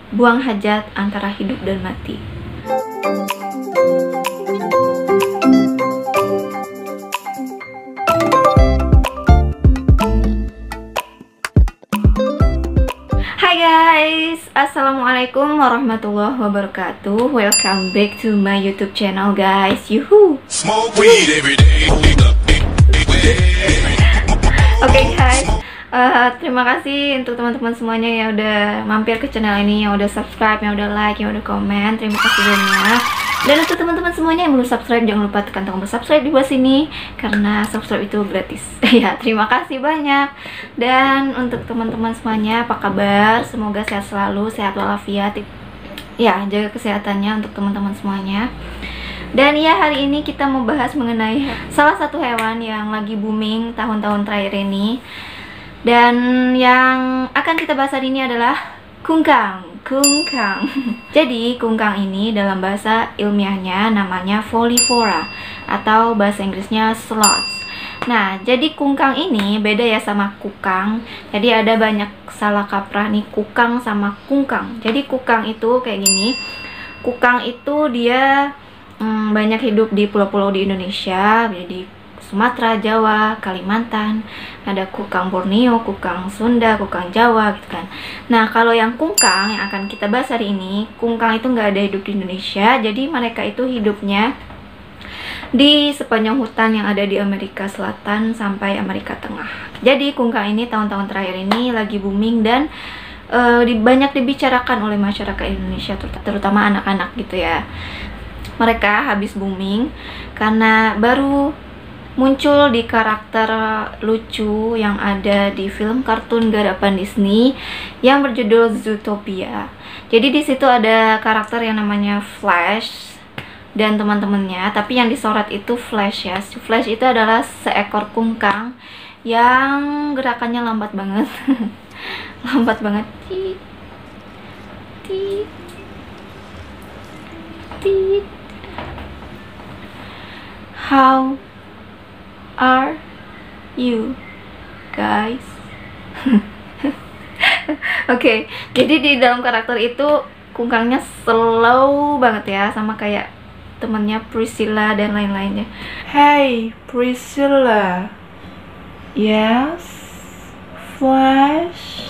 buang hajat antara hidup dan mati. Hai guys, assalamualaikum warahmatullahi wabarakatuh. Welcome back to my YouTube channel guys. Yuhu. Oke guys, terima kasih untuk teman-teman semuanya yang udah mampir ke channel ini, yang udah subscribe, yang udah like, yang udah komen. Terima kasih banyak. Dan untuk teman-teman semuanya yang belum subscribe, jangan lupa tekan tombol subscribe di bawah sini, karena subscribe itu gratis. Ya, terima kasih banyak. Dan untuk teman-teman semuanya, apa kabar? Semoga sehat selalu, sehat walafiat. Ya, jaga kesehatannya untuk teman-teman semuanya. Dan ya, hari ini kita mau bahas mengenai salah satu hewan yang lagi booming tahun-tahun terakhir ini. Dan yang akan kita bahas hari ini adalah kungkang. Jadi kungkang ini dalam bahasa ilmiahnya namanya Folivora atau bahasa Inggrisnya sloths. Nah, jadi kungkang ini beda ya sama kukang. Jadi ada banyak salah kaprah nih kukang sama kungkang. Jadi kukang itu kayak gini. Kukang itu dia banyak hidup di pulau-pulau di Indonesia, jadi Sumatera, Jawa, Kalimantan. Ada kukang Borneo, kukang Sunda, kukang Jawa gitu kan. Nah, kalau yang kungkang yang akan kita bahas hari ini, kungkang itu nggak ada hidup di Indonesia. Jadi mereka itu hidupnya di sepanjang hutan yang ada di Amerika Selatan sampai Amerika Tengah. Jadi kungkang ini tahun-tahun terakhir ini lagi booming dan banyak dibicarakan oleh masyarakat Indonesia, terutama anak-anak gitu ya. Mereka habis booming karena baru muncul di karakter lucu yang ada di film kartun garapan Disney yang berjudul Zootopia. Jadi di situ ada karakter yang namanya Flash dan teman-temannya, tapi yang disorot itu Flash ya. Flash itu adalah seekor kungkang yang gerakannya lambat banget. Lambat banget. Tit. Tit. Tit. How are you guys? Oke, jadi di dalam karakter itu kungkangnya slow banget ya, sama kayak temannya Priscilla dan lain-lainnya. Hey Priscilla. Yes. Flash.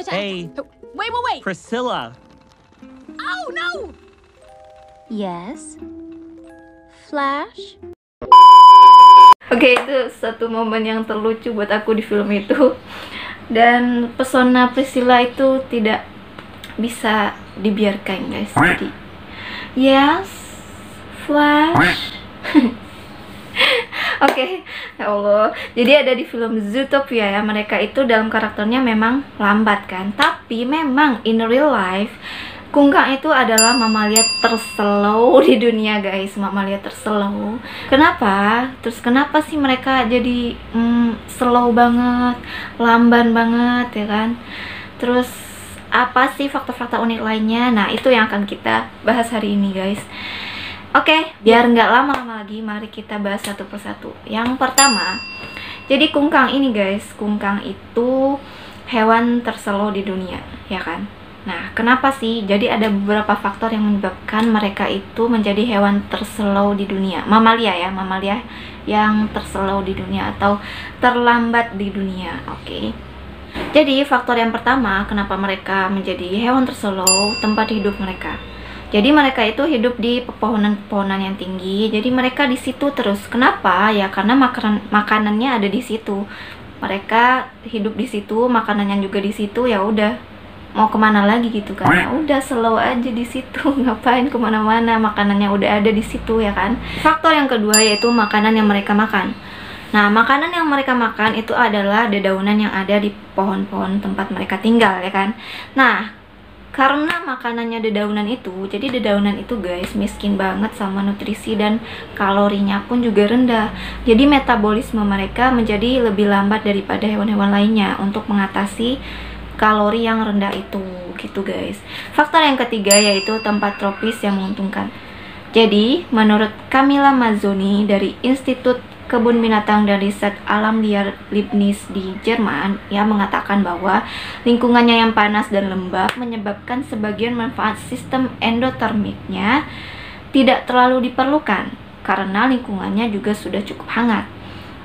Hey. Wait. Priscilla. Oh no. Yes. Flash. Oke, itu satu momen yang terlucu buat aku di film itu. Dan pesona Priscilla itu tidak bisa dibiarkan guys. Jadi yes, Flash. Oke, ya Allah. Jadi ada di film Zootopia ya, mereka itu dalam karakternya memang lambat kan. Tapi memang in real life kungkang itu adalah mamalia terslow di dunia guys, mamalia terslow. Kenapa? Terus kenapa sih mereka jadi slow banget, lamban banget ya kan? Terus apa sih fakta-fakta unik lainnya? Nah, itu yang akan kita bahas hari ini guys. Oke, biar nggak lama-lama lagi, mari kita bahas satu persatu. Yang pertama, jadi kungkang ini guys, kungkang itu hewan terslow di dunia ya kan? Nah, kenapa sih? Jadi ada beberapa faktor yang menyebabkan mereka itu menjadi hewan terslow di dunia. Mamalia ya, mamalia yang terslow di dunia atau terlambat di dunia. Oke. Jadi faktor yang pertama kenapa mereka menjadi hewan terslow, tempat hidup mereka. Jadi mereka itu hidup di pepohonan-pepohonan yang tinggi. Jadi mereka di situ terus. Kenapa? Ya karena makanannya ada di situ. Mereka hidup di situ, makanannya juga di situ. Ya udah, mau kemana lagi gitu kan? Ya udah, slow aja di situ, ngapain kemana-mana, makanannya udah ada di situ ya kan. Faktor yang kedua yaitu makanan yang mereka makan. Nah, makanan yang mereka makan itu adalah dedaunan yang ada di pohon-pohon tempat mereka tinggal ya kan. Nah, karena makanannya dedaunan itu, jadi dedaunan itu guys miskin banget sama nutrisi dan kalorinya pun juga rendah. Jadi metabolisme mereka menjadi lebih lambat daripada hewan-hewan lainnya untuk mengatasi kalori yang rendah itu gitu guys. Faktor yang ketiga yaitu tempat tropis yang menguntungkan. Jadi, menurut Camilla Mazzoni dari Institut Kebun Binatang dan Riset Alam Liar Leibniz di Jerman, ia mengatakan bahwa lingkungannya yang panas dan lembab menyebabkan sebagian manfaat sistem endotermiknya tidak terlalu diperlukan karena lingkungannya juga sudah cukup hangat.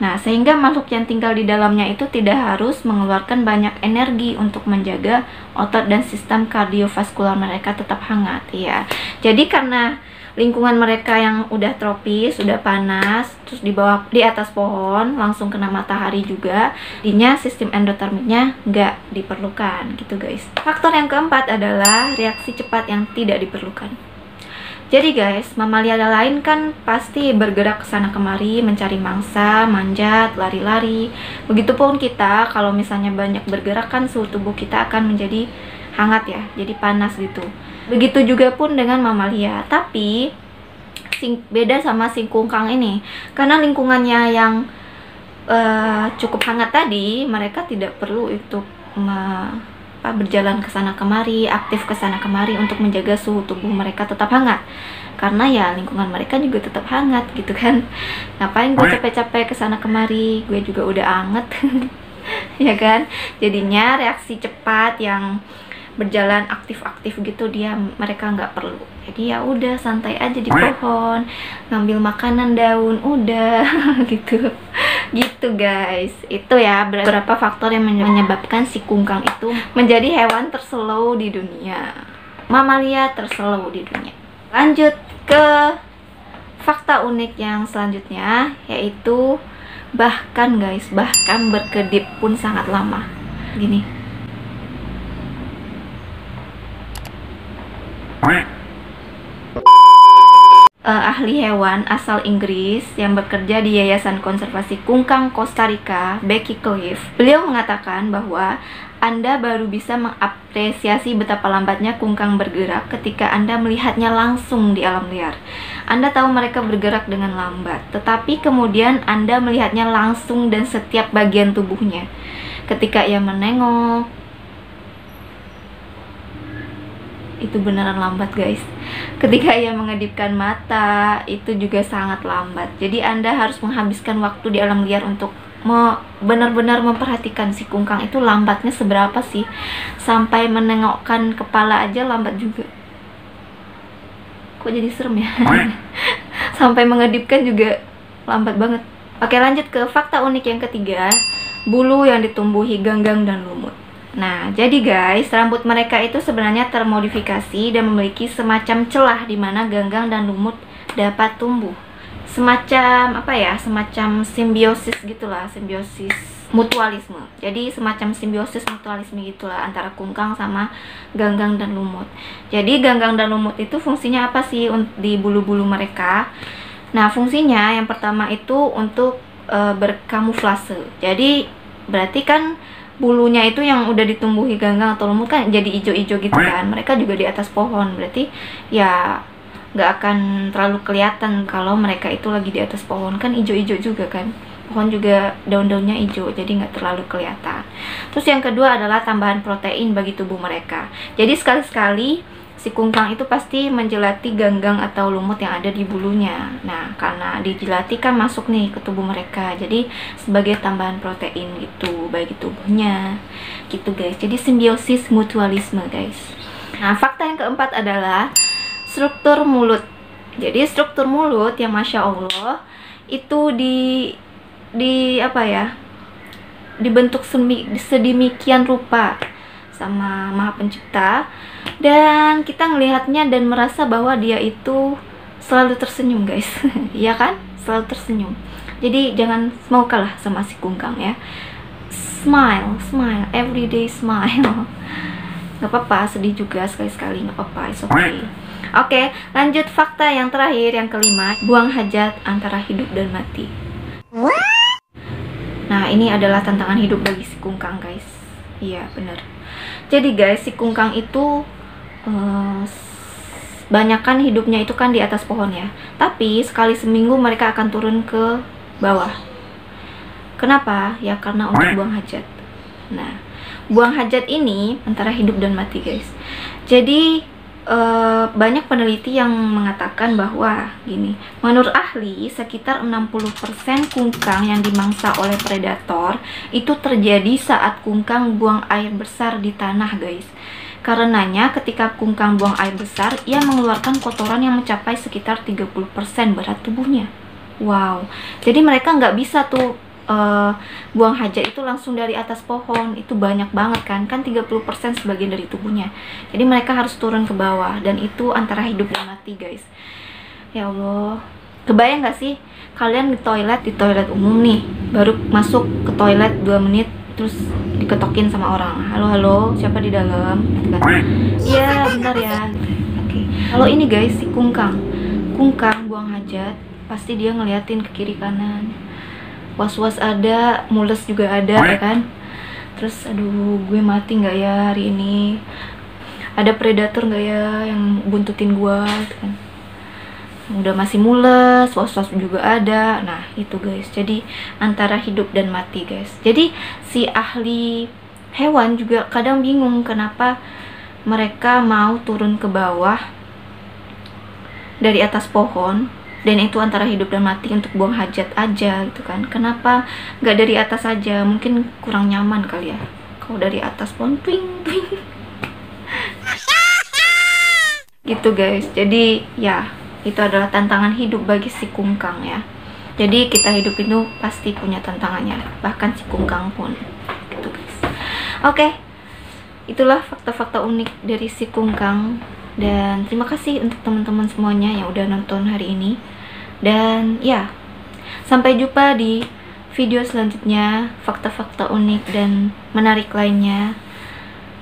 Nah, sehingga makhluk yang tinggal di dalamnya itu tidak harus mengeluarkan banyak energi untuk menjaga otot dan sistem kardiovaskular mereka tetap hangat, ya. Jadi karena lingkungan mereka yang udah tropis, udah panas, terus di atas pohon, langsung kena matahari juga, jadinya sistem endotermiknya nggak diperlukan gitu guys. Faktor yang keempat adalah reaksi cepat yang tidak diperlukan. Jadi guys, mamalia lain kan pasti bergerak ke sana kemari, mencari mangsa, manjat, lari-lari. Begitupun kita, kalau misalnya banyak bergerak kan suhu tubuh kita akan menjadi hangat ya, jadi panas gitu. Begitu juga pun dengan mamalia, tapi beda sama si kungkang ini. Karena lingkungannya yang cukup hangat tadi, mereka tidak perlu untuk berjalan ke sana kemari, aktif ke sana kemari untuk menjaga suhu tubuh mereka tetap hangat. Karena ya lingkungan mereka juga tetap hangat gitu kan. Ngapain gue capek-capek ke sana kemari, gue juga udah anget. Ya kan? Jadinya reaksi cepat yang berjalan aktif-aktif gitu mereka nggak perlu. Jadi ya udah santai aja di pohon, ngambil makanan daun, udah gitu. Gitu guys. Itu ya beberapa faktor yang menyebabkan si kungkang itu menjadi hewan terslow di dunia. Mamalia terslow di dunia. Lanjut ke fakta unik yang selanjutnya, yaitu bahkan berkedip pun sangat lama. Gini. Ahli hewan asal Inggris yang bekerja di Yayasan Konservasi Kungkang Costa Rica, Becky Cliff, beliau mengatakan bahwa Anda baru bisa mengapresiasi betapa lambatnya kungkang bergerak ketika Anda melihatnya langsung di alam liar. Anda tahu mereka bergerak dengan lambat, tetapi kemudian Anda melihatnya langsung dan setiap bagian tubuhnya. Ketika ia menengok, itu beneran lambat guys. Ketika ia mengedipkan mata, itu juga sangat lambat. Jadi Anda harus menghabiskan waktu di alam liar untuk benar-benar memperhatikan si kungkang itu lambatnya seberapa sih. Sampai menengokkan kepala aja lambat juga. Kok jadi serem ya? Sampai mengedipkan juga lambat banget. Oke, lanjut ke fakta unik yang ketiga, bulu yang ditumbuhi ganggang dan lumut. Nah, jadi guys, rambut mereka itu sebenarnya termodifikasi dan memiliki semacam celah di mana ganggang dan lumut dapat tumbuh. Semacam apa ya? Semacam simbiosis gitulah, simbiosis mutualisme. Jadi semacam simbiosis mutualisme gitulah antara kungkang sama ganggang dan lumut. Jadi ganggang dan lumut itu fungsinya apa sih di bulu-bulu mereka? Nah, fungsinya yang pertama itu untuk berkamuflase. Jadi berarti kan bulunya itu yang udah ditumbuhi ganggang atau lumut kan jadi ijo-ijo gitu kan. Mereka juga di atas pohon, berarti ya nggak akan terlalu kelihatan kalau mereka itu lagi di atas pohon, kan ijo-ijo juga kan. Pohon juga daun-daunnya hijau, jadi nggak terlalu kelihatan. Terus yang kedua adalah tambahan protein bagi tubuh mereka. Jadi sekali-sekali si kungkang itu pasti menjelati ganggang atau lumut yang ada di bulunya. Nah, karena dijilati kan masuk nih ke tubuh mereka, jadi sebagai tambahan protein gitu bagi tubuhnya gitu guys. Jadi simbiosis mutualisme guys. Nah, fakta yang keempat adalah struktur mulut. Jadi struktur mulut yang Masya Allah itu apa ya, dibentuk sedemikian rupa sama Maha Pencipta, dan kita ngelihatnya dan merasa bahwa dia itu selalu tersenyum guys. Iya kan, selalu tersenyum. Jadi jangan mau kalah sama si kungkang ya. Smile, everyday smile. Gak apa-apa, sedih juga sekali-sekali, gak apa-apa, it's okay. Oke, lanjut fakta yang terakhir, yang kelima, buang hajat antara hidup dan mati. Nah, ini adalah tantangan hidup bagi si kungkang guys. Iya, bener. Jadi guys, si kungkang itu banyakan hidupnya itu kan di atas pohon ya. Tapi sekali seminggu mereka akan turun ke bawah. Kenapa? Ya karena untuk buang hajat. Nah, buang hajat ini antara hidup dan mati guys. Jadi banyak peneliti yang mengatakan bahwa gini, menurut ahli sekitar 60% kungkang yang dimangsa oleh predator itu terjadi saat kungkang buang air besar di tanah, guys. Karenanya ketika kungkang buang air besar, ia mengeluarkan kotoran yang mencapai sekitar 30% berat tubuhnya. Wow, jadi mereka nggak bisa tuh buang hajat itu langsung dari atas pohon. Itu banyak banget kan 30% sebagian dari tubuhnya. Jadi mereka harus turun ke bawah, dan itu antara hidup dan mati, guys. Ya Allah, kebayang gak sih kalian di toilet umum nih, baru masuk ke toilet 2 menit terus diketokin sama orang, halo siapa di dalam, gitu kan. Iya bentar ya. Oke. Kalau ini guys, si kungkang buang hajat, pasti dia ngeliatin ke kiri kanan, was-was ada, mules juga ada, ya kan. Terus aduh, gue mati nggak ya hari ini, ada predator nggak ya yang buntutin gue, gitu kan. Udah masih mules, was-was juga ada. Nah itu guys, jadi antara hidup dan mati, guys. Jadi si ahli hewan juga kadang bingung kenapa mereka mau turun ke bawah dari atas pohon, dan itu antara hidup dan mati untuk buang hajat aja, gitu kan. Kenapa nggak dari atas aja? Mungkin kurang nyaman kali ya kalau dari atas pohon, twing gitu guys. Jadi ya, itu adalah tantangan hidup bagi si kungkang ya. Jadi kita hidup itu pasti punya tantangannya, bahkan si kungkang pun, gitu guys. Oke, itulah fakta-fakta unik dari si kungkang. Dan terima kasih untuk teman-teman semuanya yang udah nonton hari ini. Dan ya, sampai jumpa di video selanjutnya, fakta-fakta unik dan menarik lainnya.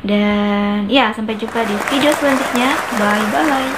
Dan ya, sampai jumpa di video selanjutnya. Bye bye.